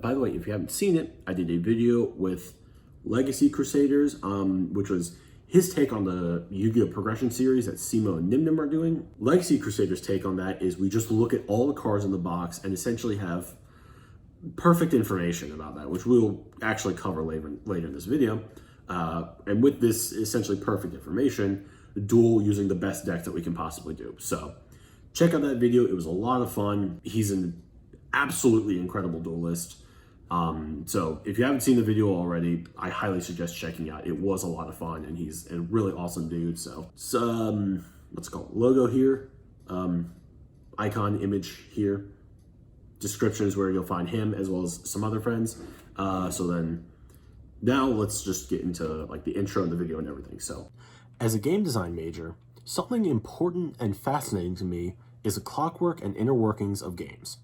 By the way, if you haven't seen it, I did a video with Legacy Crusaders, which was his take on the Yu-Gi-Oh! Progression series that Simo and Nimnim are doing. Legacy Crusaders' take on that is we just look at all the cards in the box and essentially have perfect information about that, which we'll actually cover later in this video. And with this essentially perfect information, duel using the best deck that we can possibly do. So check out that video. It was a lot of fun. He's an absolutely incredible duelist. So if you haven't seen the video already, I highly suggest checking out. It was a lot of fun, and he's a really awesome dude. So what's it called? Logo here, icon image here. Description is where you'll find him as well as some other friends. So then now let's just get into like the intro and the video and everything. So as a game design major, something important and fascinating to me is the clockwork and inner workings of games.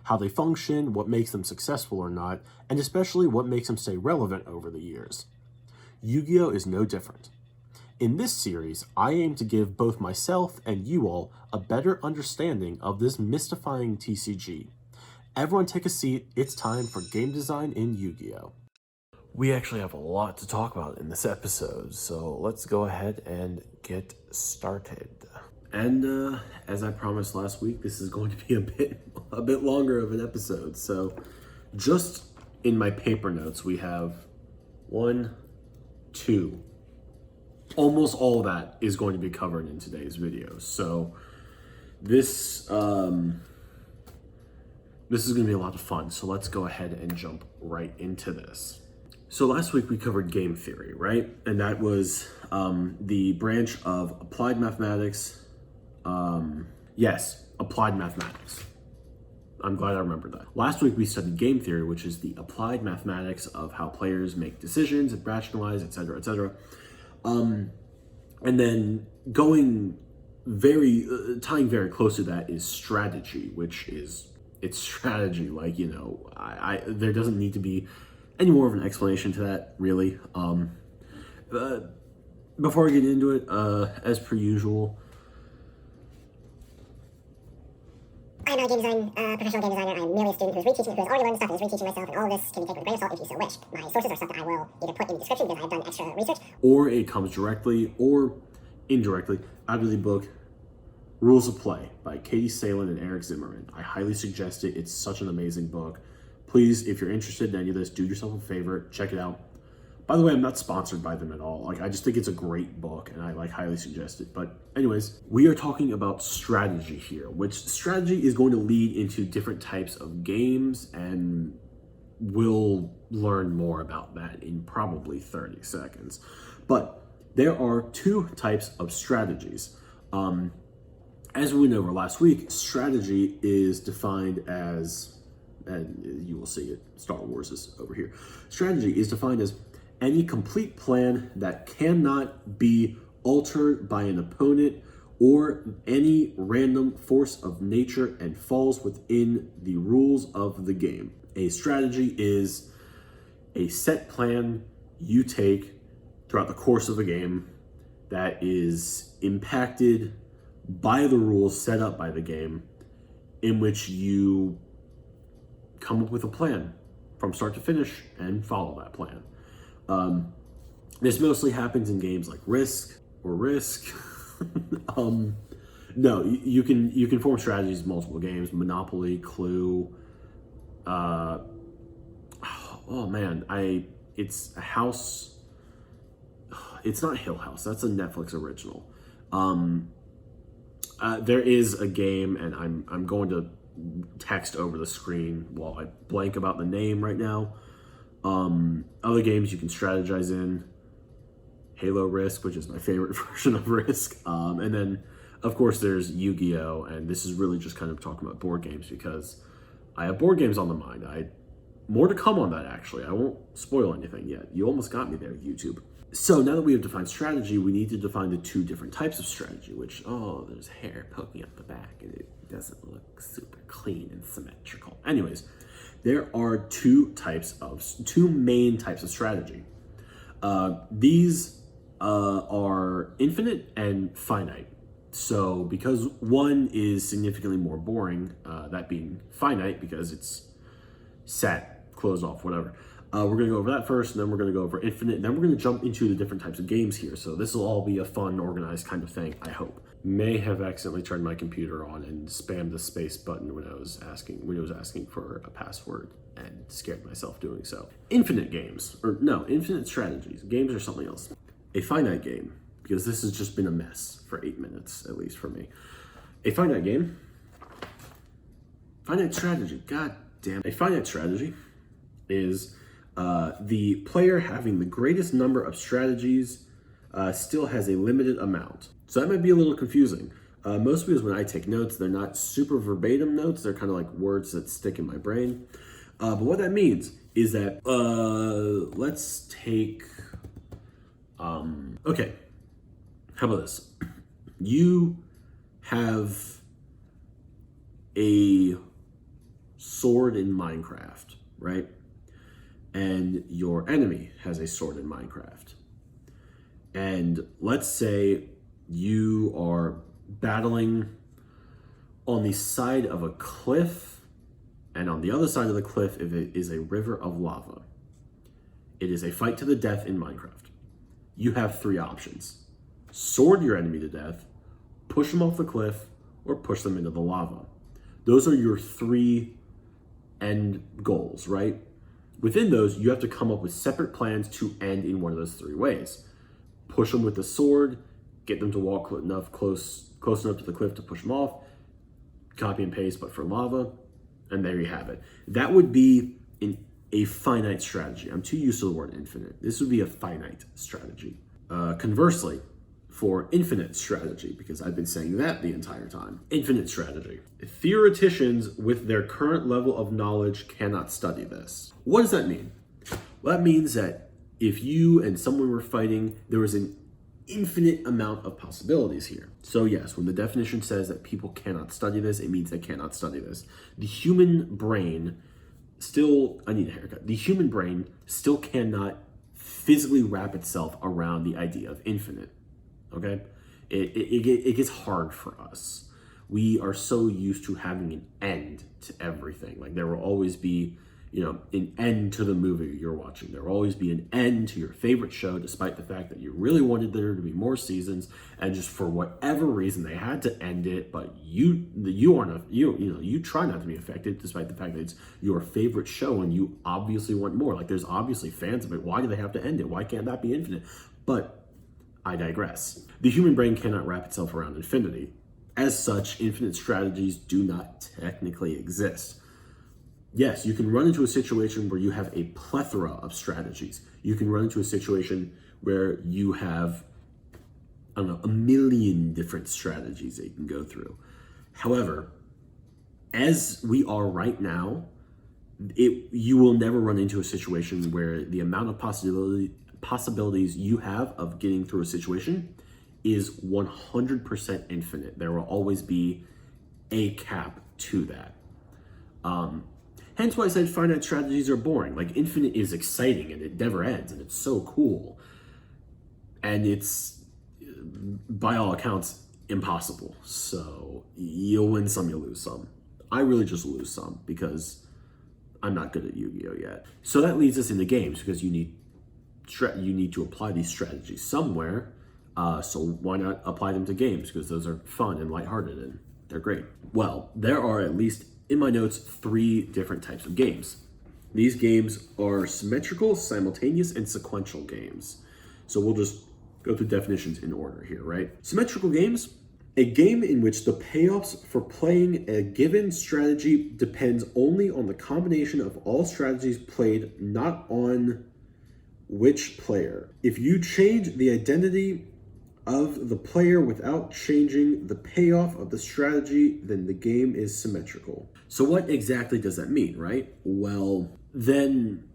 How they function, what makes them successful or not, and especially what makes them stay relevant over the years. Yu-Gi-Oh! Is no different. In this series, I aim to give both myself and you all a better understanding of this mystifying TCG. Everyone take a seat, it's time for game design in Yu-Gi-Oh! We actually have a lot to talk about in this episode, so let's go ahead and get started. And as I promised last week, this is going to be a bit longer of an episode. So just in my paper notes, we have 1, 2. Almost all of that is going to be covered in today's video. So this is going to be a lot of fun. So let's go ahead and jump right into this. So last week we covered game theory, right? And that was the branch of applied mathematics. Yes, applied mathematics. I'm glad I remembered that. Last week we studied game theory, which is the applied mathematics of how players make decisions and rationalize, etc., etc. And then tying very close to that is strategy, which is, it's strategy. Like, you know, there doesn't need to be any more of an explanation to that, really. Before I get into it, as per usual, I'm not a game design, professional game designer. I'm merely a student who's already learned stuff and is reteaching myself, and all of this can be taken with a grain of salt if you so wish. My sources are stuff that I will either put in the description because I've done extra research, or it comes directly or indirectly out of the book Rules of Play by Katie Salen and Eric Zimmerman. I highly suggest it. It's such an amazing book. Please, if you're interested in any of this, do yourself a favor, check it out. By the way, I'm not sponsored by them at all. Like, I just think it's a great book and I highly suggest it. But anyways, we are talking about strategy here, which strategy is going to lead into different types of games, and we'll learn more about that in probably 30 seconds. But there are two types of strategies. As we went over last week, strategy is defined as, and you will see it, Star Wars is over here. Strategy is defined as any complete plan that cannot be altered by an opponent or any random force of nature and falls within the rules of the game. A strategy is a set plan you take throughout the course of a game that is impacted by the rules set up by the game, in which you come up with a plan from start to finish and follow that plan. This mostly happens in games like Risk. No, you can form strategies in multiple games. Monopoly, Clue. Oh man, it's a house. It's not Hill House. That's a Netflix original. There is a game, and I'm going to text over the screen while I blank about the name right now. Other games you can strategize in: Halo Risk, which is my favorite version of Risk. And then, of course, there's Yu-Gi-Oh! And this is really just kind of talking about board games because I have board games on the mind. More to come on that, actually. I won't spoil anything yet. You almost got me there, YouTube. So now that we have defined strategy, we need to define the two different types of strategy, which, there's hair poking up the back and it doesn't look super clean and symmetrical. Anyways, there are two main types of strategy. These are infinite and finite. So because one is significantly more boring, that being finite because it's set close off, whatever. We're going to go over that first, and then we're going to go over Infinite, and then we're going to jump into the different types of games here. So this will all be a fun, organized kind of thing, I hope. May have accidentally turned my computer on and spammed the space button when it was asking for a password, and scared myself doing so. Infinite games, or no, infinite strategies. Games are something else. A finite game, because this has just been a mess for 8 minutes, at least for me. A finite game. Finite strategy, god damn. A finite strategy is the player having the greatest number of strategies still has a limited amount. So that might be a little confusing. Most because when I take notes, they're not super verbatim notes. They're kind of like words that stick in my brain. But what that means is that, let's take, okay, how about this? You have a sword in Minecraft, right? And your enemy has a sword in Minecraft. And let's say you are battling on the side of a cliff, and on the other side of the cliff is a river of lava. It is a fight to the death in Minecraft. You have 3 options. Sword your enemy to death, push them off the cliff, or push them into the lava. Those are your 3 end goals, right? Within those, you have to come up with separate plans to end in one of those 3 ways. Push them with the sword, get them to walk close enough to the cliff to push them off, copy and paste, but for lava, and there you have it. That would be a finite strategy. I'm too used to the word infinite. This would be a finite strategy. Conversely, for infinite strategy, because I've been saying that the entire time. Infinite strategy. Theoreticians with their current level of knowledge cannot study this. What does that mean? Well, that means that if you and someone were fighting, there was an infinite amount of possibilities here. So yes, when the definition says that people cannot study this, it means they cannot study this. The human brain I need a haircut. The human brain still cannot physically wrap itself around the idea of infinite. Okay, it gets hard for us. We are so used to having an end to everything. Like there will always be, an end to the movie you're watching. There will always be an end to your favorite show, despite the fact that you really wanted there to be more seasons, and just for whatever reason they had to end it. But you try not to be affected, despite the fact that it's your favorite show and you obviously want more. Like there's obviously fans of it. Why do they have to end it? Why can't that be infinite? But I digress. The human brain cannot wrap itself around infinity. As such, infinite strategies do not technically exist. Yes, you can run into a situation where you have a plethora of strategies. You can run into a situation where you have, a million different strategies that you can go through. However, as we are right now, you will never run into a situation where the amount of possibilities you have of getting through a situation is 100% infinite. There will always be a cap to that. Hence why I said finite strategies are boring. Like infinite is exciting and it never ends and it's so cool. And it's, by all accounts, impossible. So you'll win some, you'll lose some. I really just lose some because I'm not good at Yu-Gi-Oh yet. So that leads us into games, because you need to apply these strategies somewhere. So why not apply them to games? Because those are fun and lighthearted and they're great. Well, there are, at least in my notes, 3 different types of games. These games are symmetrical, simultaneous, and sequential games. So we'll just go through definitions in order here, right? Symmetrical games, a game in which the payoffs for playing a given strategy depends only on the combination of all strategies played, not on which player. If you change the identity of the player without changing the payoff of the strategy, then the game is symmetrical. So what exactly does that mean, right? Well, then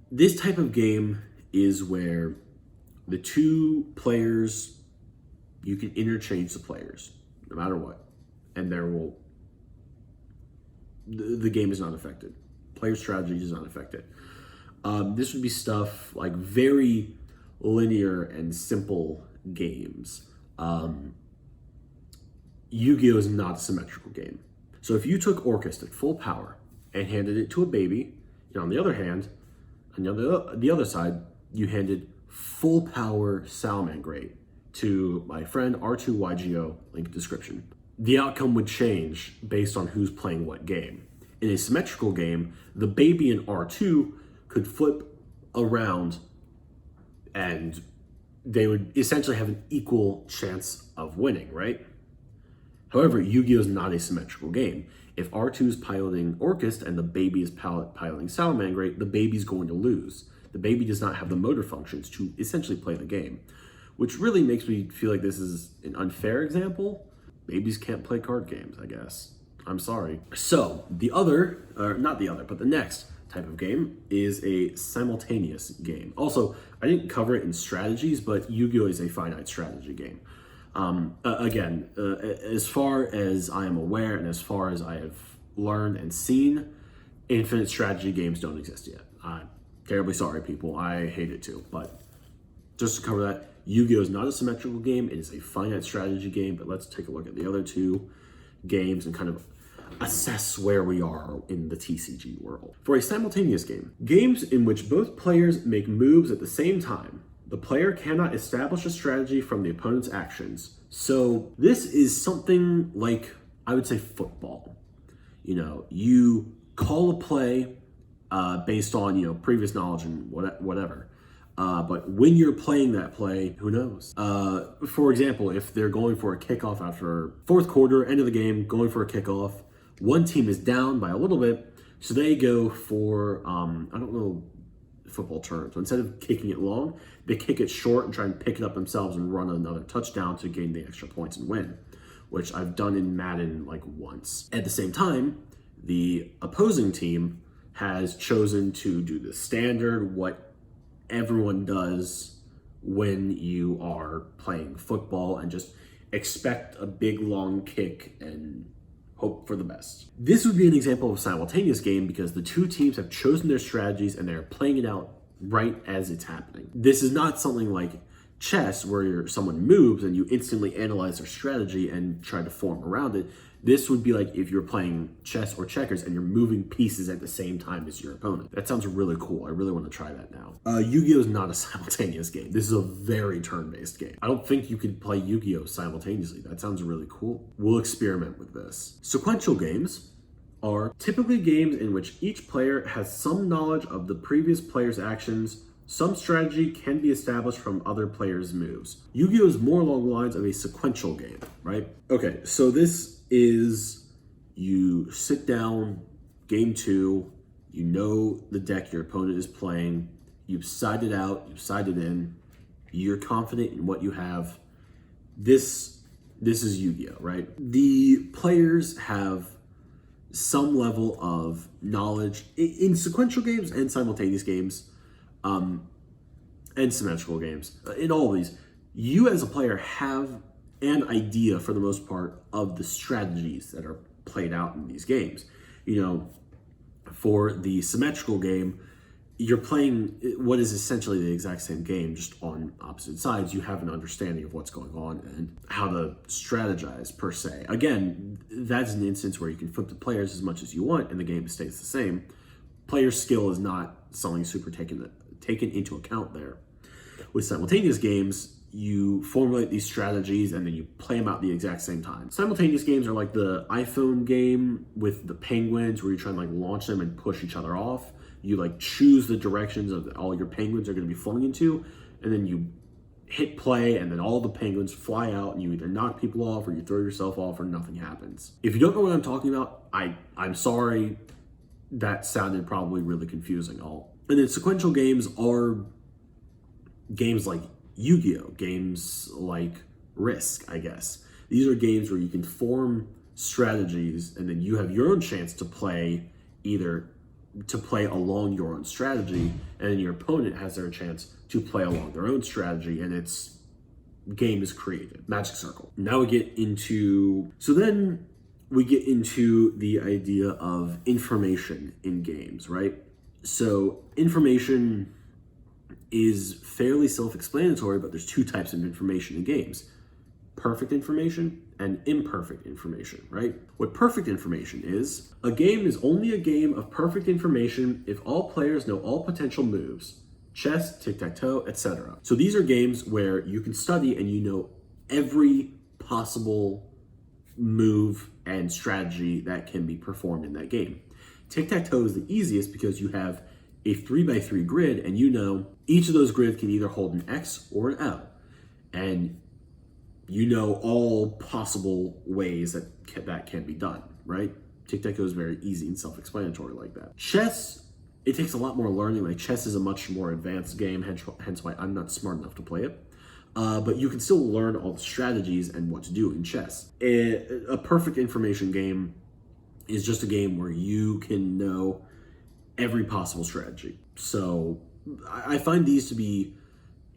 this type of game is where the 2 players, you can interchange the players no matter what, and the game is not affected. Player strategy is not affected. This would be stuff like very linear and simple games. Yu-Gi-Oh is not a symmetrical game. So if you took Orcust at full power and handed it to a baby, And on the other hand, on the other side, you handed full power Salamangreat to my friend R2YGO, link description. The outcome would change based on who's playing what game. In a symmetrical game, the baby in R2 could flip around and they would essentially have an equal chance of winning, right? However, Yu-Gi-Oh! Is not a symmetrical game. If R2 is piloting Orcust and the baby is piloting Salamangreat, the baby's going to lose. The baby does not have the motor functions to essentially play the game, which really makes me feel like this is an unfair example. Babies can't play card games, I guess. I'm sorry. So the next type of game is a simultaneous game. Also, I didn't cover it in strategies, but Yu-Gi-Oh! Is a finite strategy game. Again, as far as I am aware and as far as I have learned and seen, infinite strategy games don't exist yet. I'm terribly sorry, people. I hate it too. But just to cover that, Yu-Gi-Oh! Is not a symmetrical game. It is a finite strategy game. But let's take a look at the other two games and kind of assess where we are in the TCG world. For a simultaneous game, games in which both players make moves at the same time, the player cannot establish a strategy from the opponent's actions. So this is something like, I would say, football. You know, you call a play based on, previous knowledge and whatever. But when you're playing that play, who knows? For example, if they're going for a kickoff after fourth quarter, end of the game, going for a kickoff, one team is down by a little bit, so they go for, I don't know football terms. So instead of kicking it long, they kick it short and try and pick it up themselves and run another touchdown to gain the extra points and win, which I've done in Madden like once. At the same time, the opposing team has chosen to do the standard, what everyone does when you are playing football, and just expect a big long kick and hope for the best. This would be an example of a simultaneous game because the two teams have chosen their strategies and they're playing it out right as it's happening. This is not something like chess where someone moves and you instantly analyze their strategy and try to form around it. This would be like if you're playing chess or checkers and you're moving pieces at the same time as your opponent. That sounds really cool. I really want to try that now. Yu-Gi-Oh! Is not a simultaneous game. This is a very turn-based game. I don't think you could play Yu-Gi-Oh! Simultaneously. That sounds really cool. We'll experiment with this. Sequential games are typically games in which each player has some knowledge of the previous player's actions. Some strategy can be established from other players' moves. Yu-Gi-Oh! Is more along the lines of a sequential game, right? Okay, so this is, you sit down, game 2, you know the deck your opponent is playing, you've sided out, you've sided in, you're confident in what you have. This is Yu-Gi-Oh!, right? The players have some level of knowledge in sequential games and simultaneous games, and symmetrical games. In all of these, you as a player have an idea, for the most part, of the strategies that are played out in these games. For the symmetrical game, you're playing what is essentially the exact same game, just on opposite sides. You have an understanding of what's going on and how to strategize, per se. Again, that's an instance where you can flip the players as much as you want and the game stays the same. Player skill is not something super taken into account there. With simultaneous games, you formulate these strategies and then you play them out at the exact same time. Simultaneous games are like the iPhone game with the penguins, where you try and like launch them and push each other off. You like choose the directions of all your penguins are going to be flying into, and then you hit play, and then all the penguins fly out, and you either knock people off or you throw yourself off, or nothing happens. If you don't know what I'm talking about, I'm sorry. That sounded probably really confusing. And then sequential games are games like Yu-Gi-Oh! Games like Risk, I guess. These are games where you can form strategies and then you have your own chance to play along your own strategy, and then your opponent has their chance to play along their own strategy, and its game is created. Magic Circle. Now we get into the idea of information in games, right? So information is fairly self-explanatory, but there's two types of information in games: perfect information and imperfect information, right? What perfect information is, a game is only a game of perfect information if all players know all potential moves, chess, tic-tac-toe, etc. So these are games where you can study and you know every possible move and strategy that can be performed in that game. Tic-tac-toe is the easiest because you have a 3x3 grid and you know each of those grids can either hold an X or an L. And you know all possible ways that can be done, right? Tic-tac-toe is very easy and self-explanatory like that. Chess, it takes a lot more learning. Like chess is a much more advanced game, hence why I'm not smart enough to play it. But you can still learn all the strategies and what to do in chess. A perfect information game is just a game where you can know every possible strategy. So I find these to be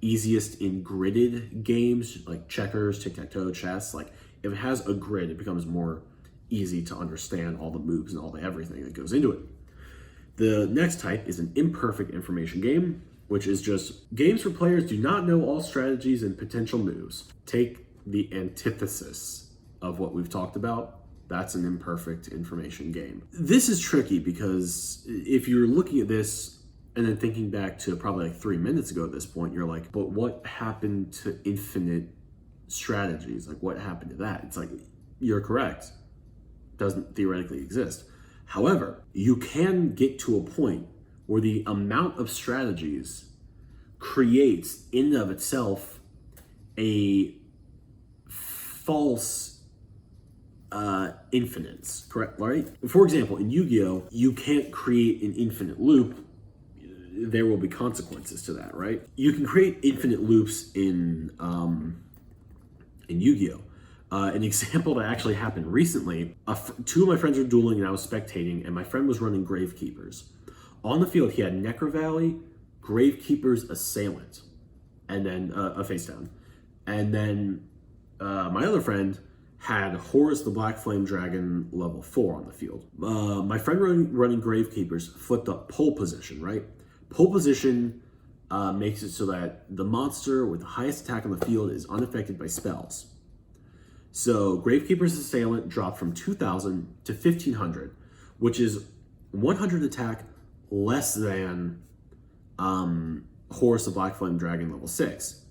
easiest in gridded games like checkers, tic-tac-toe, chess. Like if it has a grid, it becomes more easy to understand all the moves and all the everything that goes into it. The next type is an imperfect information game, which is just games where players do not know all strategies and potential moves. Take the antithesis of what we've talked about. That's an imperfect information game. This is tricky because if you're looking at this and then thinking back to probably like 3 minutes ago at this point, you're like, but what happened to infinite strategies? Like what happened to that? It's like, you're correct. Doesn't theoretically exist. However, you can get to a point where the amount of strategies creates in and of itself a false infinites, correct, right? For example, in Yu-Gi-Oh, you can't create an infinite loop. There will be consequences to that, right? You can create infinite loops in Yu-Gi-Oh. An example that actually happened recently, two of my friends were dueling and I was spectating, and my friend was running Gravekeepers. On the field, he had Necro Valley, Gravekeeper's Assailant, and then a face down. And then my other friend had Horus the Black Flame Dragon level 4 on the field. My friend running Gravekeepers flipped up pole position, right? Pole position makes it so that the monster with the highest attack on the field is unaffected by spells. So Gravekeeper's Assailant dropped from 2,000 to 1,500, which is 100 attack less than Horus the Black Flame Dragon level 6.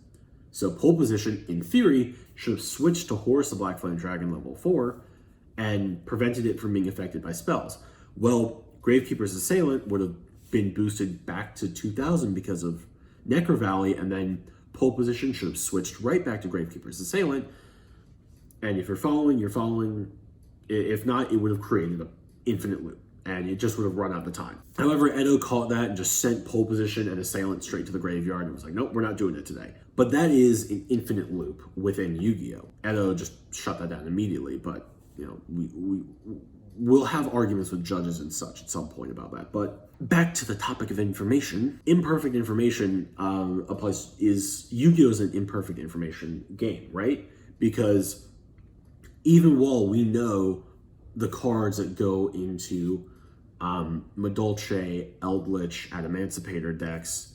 So pole position, in theory, should have switched to Horus the Black Flame Dragon level 4 and prevented it from being affected by spells. Well, Gravekeeper's Assailant would have been boosted back to 2,000 because of Necro Valley, and then pole position should have switched right back to Gravekeeper's Assailant. And if you're following, you're following. If not, it would have created an infinite loop, and it just would have run out the time. However, Edo caught that and just sent pole position and Assailant straight to the graveyard and was like, nope, we're not doing it today. But that is an infinite loop within Yu-Gi-Oh! Edo just shut that down immediately, but you know, we'll have arguments with judges and such at some point about that. But back to the topic of information, imperfect information Yu-Gi-Oh! Is an imperfect information game, right? Because even while we know the cards that go into Madolche, Eldritch, Adamantipator decks,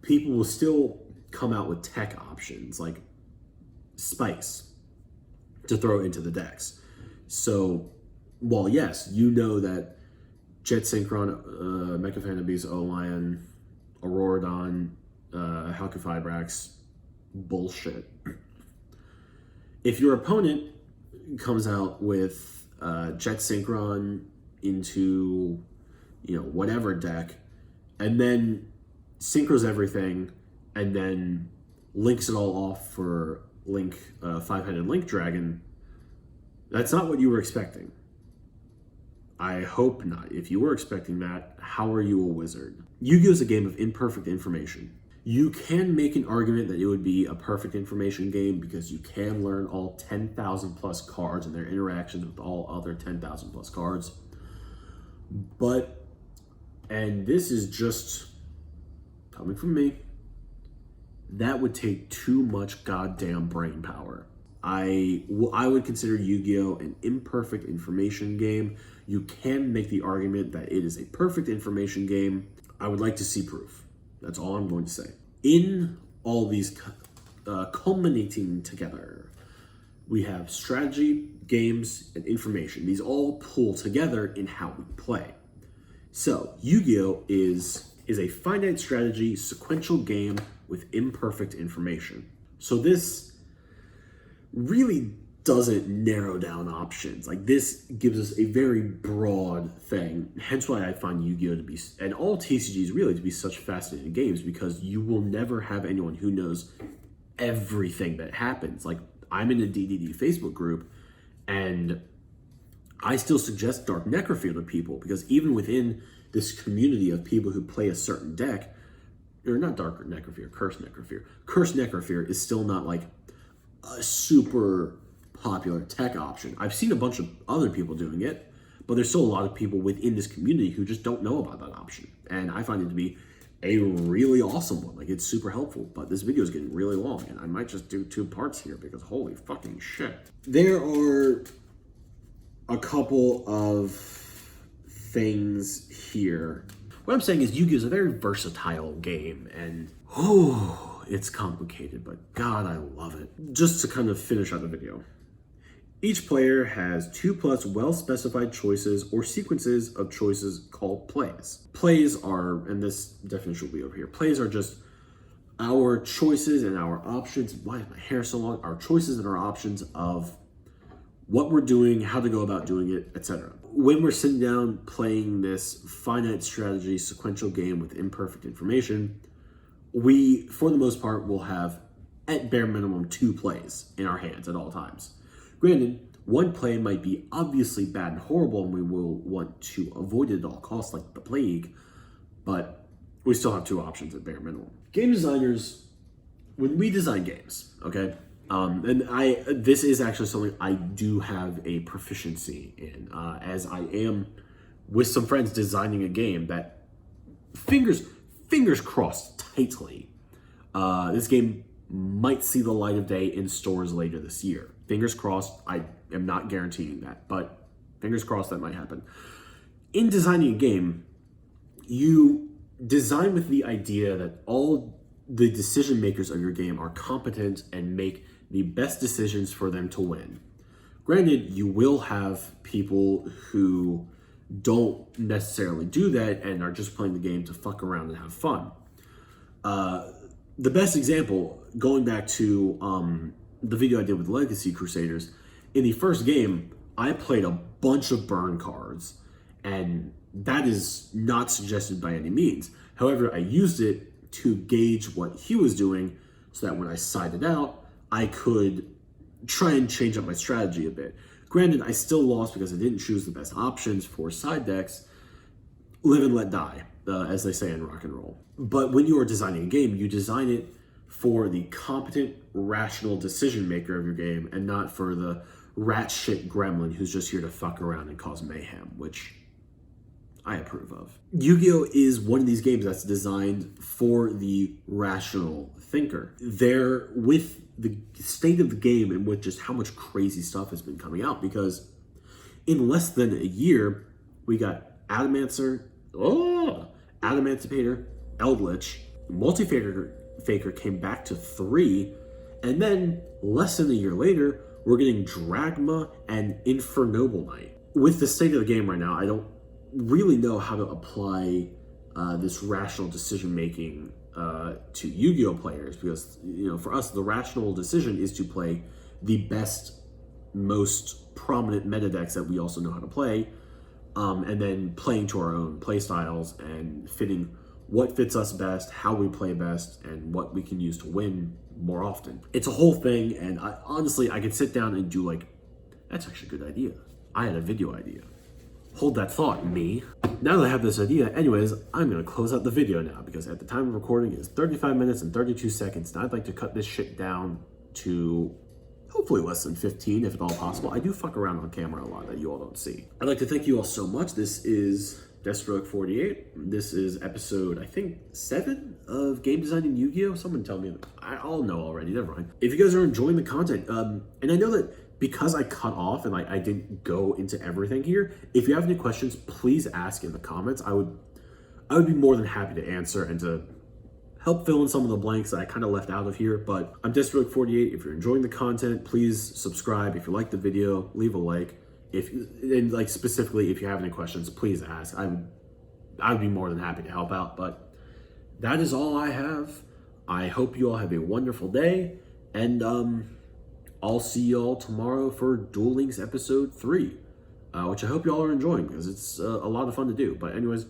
people will still come out with tech options like spikes to throw into the decks. So, while yes, you know that Jet Synchron, Mechaphanabes, O-Lion, Auroradon, Halqifibrax, bullshit. If your opponent comes out with Jet Synchron into, you know, whatever deck, and then synchros everything, and then links it all off for Link, 5-headed Link Dragon, that's not what you were expecting. I hope not. If you were expecting that, how are you a wizard? Yu-Gi-Oh! Is a game of imperfect information. You can make an argument that it would be a perfect information game because you can learn all 10,000 plus cards and their interactions with all other 10,000 plus cards. But, and this is just coming from me, that would take too much goddamn brain power. I would consider Yu-Gi-Oh! An imperfect information game. You can make the argument that it is a perfect information game. I would like to see proof. That's all I'm going to say. In all these culminating together, We have strategy, games, and information. These all pull together in how we play. So Yu-Gi-Oh! is a finite strategy sequential game with imperfect information. So this really doesn't narrow down options. Like, this gives us a very broad thing. Hence why I find Yu-Gi-Oh! To be, and all TCGs really, to be such fascinating games, because you will never have anyone who knows everything that happens. Like, I'm in a DDD Facebook group, and I still suggest Dark Necrofield to people, because even within this community of people who play a certain deck, or not Dark Necrofield, Cursed Necrofield is still not like a super popular tech option. I've seen a bunch of other people doing it, but there's still a lot of people within this community who just don't know about that option. And I find it to be a really awesome one. Like, it's super helpful, but this video is getting really long, and I might just do 2 parts here because holy fucking shit. There are a couple of things here. What I'm saying is Yu-Gi-Oh! Is a very versatile game, and it's complicated, but God, I love it. Just to kind of finish out the video. Each player has 2+ well-specified choices or sequences of choices called plays. Plays are, and this definition will be over here, plays are just our choices and our options. Why is my hair so long? Our choices and our options of what we're doing, how to go about doing it, etc. When we're sitting down playing this finite strategy sequential game with imperfect information, we, for the most part, will have, at bare minimum, 2 plays in our hands at all times. Granted, one play might be obviously bad and horrible, and we will want to avoid it at all costs, like the plague, but we still have 2 options at bare minimum. Game designers, when we design games, okay, and this is actually something I do have a proficiency in, as I am with some friends designing a game that, fingers crossed tightly, this game might see the light of day in stores later this year. Fingers crossed. I am not guaranteeing that, but fingers crossed that might happen. In designing a game, you design with the idea that all the decision makers of your game are competent and make the best decisions for them to win. Granted, you will have people who don't necessarily do that and are just playing the game to fuck around and have fun. The best example, going back to the video I did with Legacy Crusaders, in the first game, I played a bunch of burn cards, and that is not suggested by any means. However, I used it to gauge what he was doing so that when I sided out, I could try and change up my strategy a bit. Granted, I still lost because I didn't choose the best options for side decks. Live and let die, as they say in rock and roll. But when you are designing a game, you design it for the competent, rational decision maker of your game, and not for the rat shit gremlin who's just here to fuck around and cause mayhem, which I approve of. Yu-Gi-Oh! Is one of these games that's designed for the rational thinker. They're with the state of the game and with just how much crazy stuff has been coming out, because in less than a year, we got Adamancer, Adamancipator, Eldritch, Multi-Faker came back to 3, and then less than a year later, we're getting Dragma and Infernoble Knight. With the state of the game right now, I don't really know how to apply this rational decision-making to Yu-Gi-Oh! Players, because, you know, for us, the rational decision is to play the best, most prominent meta decks that we also know how to play, and then playing to our own play styles and fitting what fits us best, how we play best, and what we can use to win more often. It's a whole thing, and honestly, I could sit down and do like, that's actually a good idea. I had a video idea. Hold that thought, me. Now that I have this idea, anyways, I'm gonna close out the video now, because at the time of recording it is 35 minutes and 32 seconds, and I'd like to cut this shit down to hopefully less than 15, if at all possible. I do fuck around on camera a lot that you all don't see. I'd like to thank you all so much. This is Deathstroke 48. This is episode, I think, 7 of Game Designing Yu-Gi-Oh! Someone tell me. I'll know already, never mind. If you guys are enjoying the content, and I know that because I cut off and like I didn't go into everything here, if you have any questions, please ask in the comments. I would be more than happy to answer and to help fill in some of the blanks that I kind of left out of here. But I'm Disrogue48. If you're enjoying the content, please subscribe. If you like the video, leave a like. And like specifically, if you have any questions, please ask. I would be more than happy to help out. But that is all I have. I hope you all have a wonderful day, and I'll see you all tomorrow for Duel Links episode 3, which I hope you all are enjoying because it's a lot of fun to do. But anyways,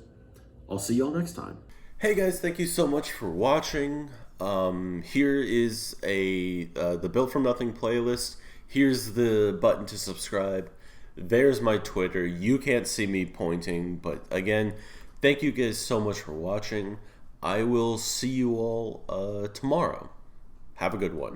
I'll see you all next time. Hey guys, thank you so much for watching. Here is the Built From Nothing playlist. Here's the button to subscribe. There's my Twitter. You can't see me pointing, but again, thank you guys so much for watching. I will see you all tomorrow. Have a good one.